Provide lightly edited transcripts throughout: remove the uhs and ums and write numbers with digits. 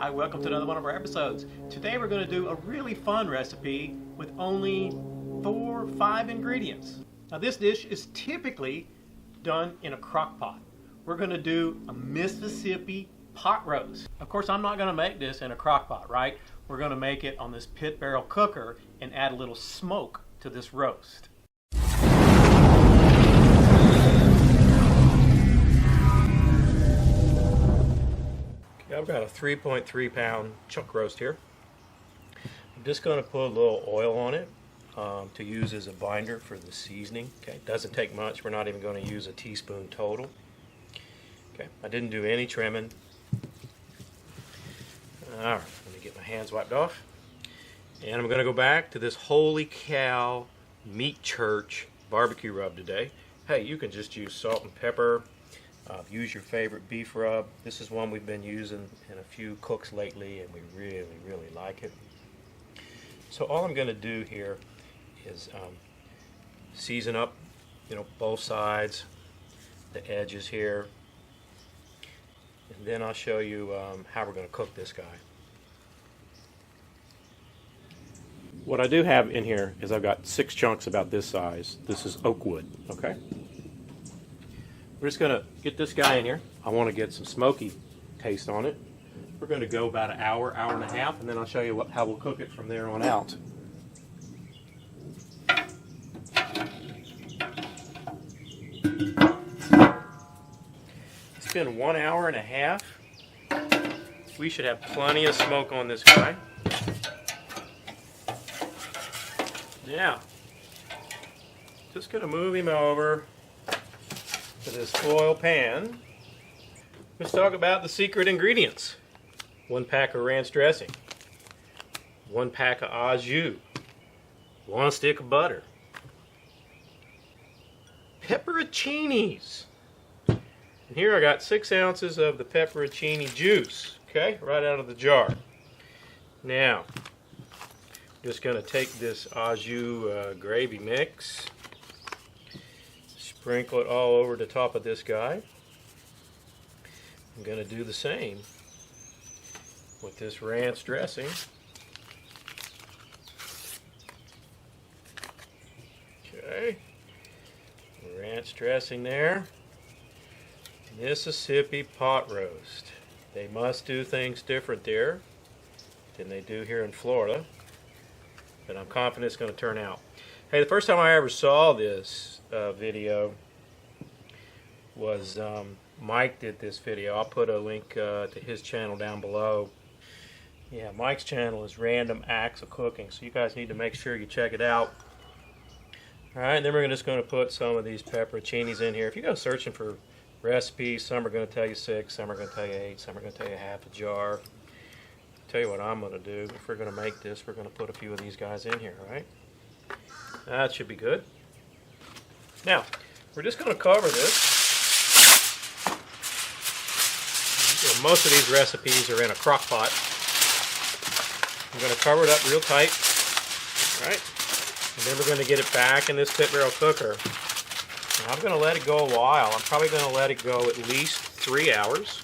Hi, welcome to another one of our episodes. Today we're going to do a really fun recipe with only 4 or 5 ingredients. Now this dish is typically done in a crock pot. We're going to do a Mississippi pot roast. Of course, I'm not going to make this in a crock pot, right? We're going to make it on this pit barrel cooker and add a little smoke to this roast. I've got a 3.3 pound chuck roast here. I'm just going to put a little oil on it to use as a binder for the seasoning. Okay, doesn't take much. We're not even going to use a teaspoon total. Okay, I didn't do any trimming. Alright, let me get my hands wiped off. And I'm going to go back to this Holy Cow Meat Church barbecue rub today. Hey, you can just use salt and pepper. Use your favorite beef rub. This is one we've been using in a few cooks lately, and we really like it. So all I'm going to do here is season up, both sides, the edges here, and then I'll show you how we're going to cook this guy. What I do have in here is I've got 6 chunks about this size. This is oak wood, okay? We're just going to get this guy in here. I want to get some smoky taste on it. We're going to go about an hour, hour and a half, and then I'll show you how we'll cook it from there on out. It's been 1 hour and a half. We should have plenty of smoke on this guy. Now, just going to move him over to this foil pan. Let's talk about the secret ingredients. 1 pack of ranch dressing, 1 pack of au jus, 1 stick of butter, pepperoncinis. And here I got 6 ounces of the pepperoncini juice, okay, right out of the jar. Now, just going to take this au jus gravy mix, sprinkle it all over the top of this guy. I'm going to do the same with this ranch dressing. Okay, ranch dressing there. Mississippi pot roast. They must do things different there than they do here in Florida, but I'm confident it's going to turn out. Hey, the first time I ever saw this video was Mike did this video. I'll put a link to his channel down below. Yeah, Mike's channel is Random Acts of Cooking, so you guys need to make sure you check it out. Alright, and then we're just going to put some of these pepperoncinis in here. If you go searching for recipes, some are going to tell you 6, some are going to tell you 8, some are going to tell you half a jar. I'll tell you what I'm going to do. If we're going to make this, we're going to put a few of these guys in here, right? That should be good. Now, we're just going to cover this. Most of these recipes are in a crock pot. I'm going to cover it up real tight. Right? And then we're going to get it back in this pit barrel cooker. And I'm going to let it go a while. I'm probably going to let it go at least 3 hours.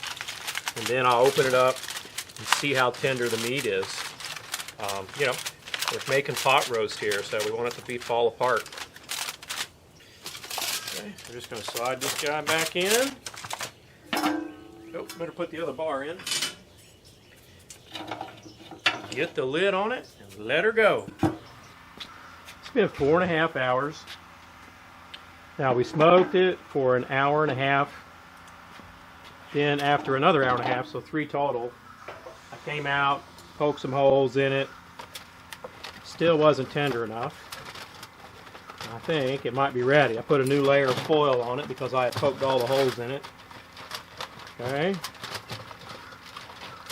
And then I'll open it up and see how tender the meat is. We're making pot roast here, so we want it to fall apart. Okay, we're just going to slide this guy back in. Oh, better put the other bar in. Get the lid on it and let her go. It's been 4.5 hours. Now we smoked it for an hour and a half. Then after another hour and a half, so 3 total, I came out, poked some holes in it. Still wasn't tender enough. I think it might be ready. I put a new layer of foil on it because I had poked all the holes in it. Okay.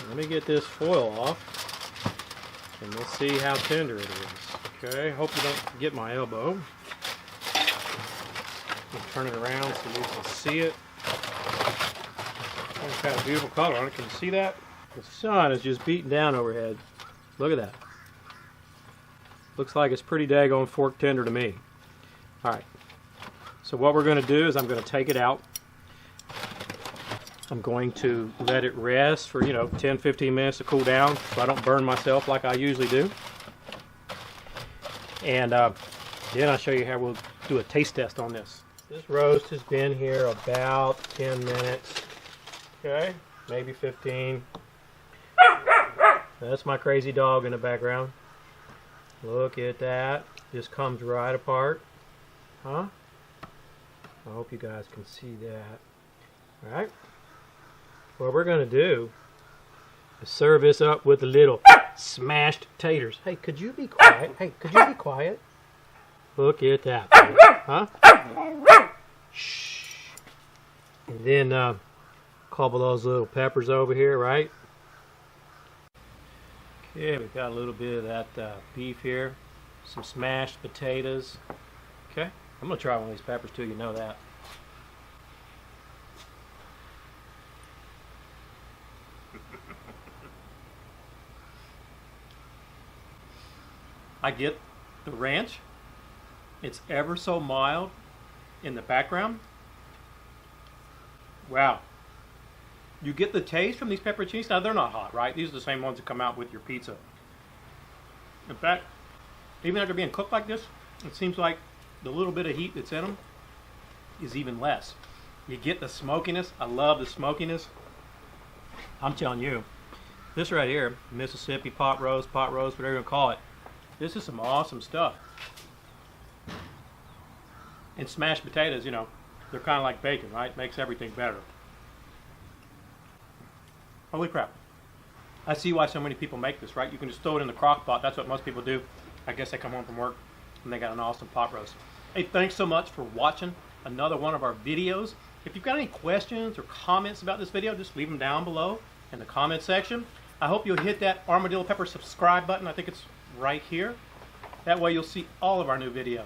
Let me get this foil off and we'll see how tender it is. Okay, hope you don't get my elbow. I'll turn it around so you can see it. It's got a beautiful color on it. Can you see that? The sun is just beating down overhead. Look at that. Looks like it's pretty daggone fork tender to me. Alright, so what we're going to do is I'm going to take it out. I'm going to let it rest for, 10-15 minutes to cool down so I don't burn myself like I usually do. And then I'll show you how we'll do a taste test on this. This roast has been here about 10 minutes. Okay, maybe 15. That's my crazy dog in the background. Look at that. Just comes right apart. Huh? I hope you guys can see that. Alright. What we're going to do is serve this up with a little smashed taters. Hey, could you be quiet? Hey, could you be quiet? Look at that. Huh? Shh. And then a couple of those little peppers over here, right? Okay, we've got a little bit of that beef here. Some smashed potatoes. Okay, I'm going to try one of these peppers too, you know that. I get the ranch. It's ever so mild in the background. Wow. You get the taste from these pepperoncinis. Now, they're not hot, right? These are the same ones that come out with your pizza. In fact, even after being cooked like this, it seems like the little bit of heat that's in them is even less. You get the smokiness. I love the smokiness. I'm telling you, this right here, Mississippi pot roast, whatever you call it, this is some awesome stuff. And smashed potatoes, they're kind of like bacon, right? Makes everything better. Holy crap. I see why so many people make this, right? You can just throw it in the Crock-Pot. That's what most people do. I guess they come home from work and they got an awesome pot roast. Hey, thanks so much for watching another one of our videos. If you've got any questions or comments about this video, just leave them down below in the comment section. I hope you'll hit that armadillo pepper subscribe button. I think it's right here. That way you'll see all of our new videos.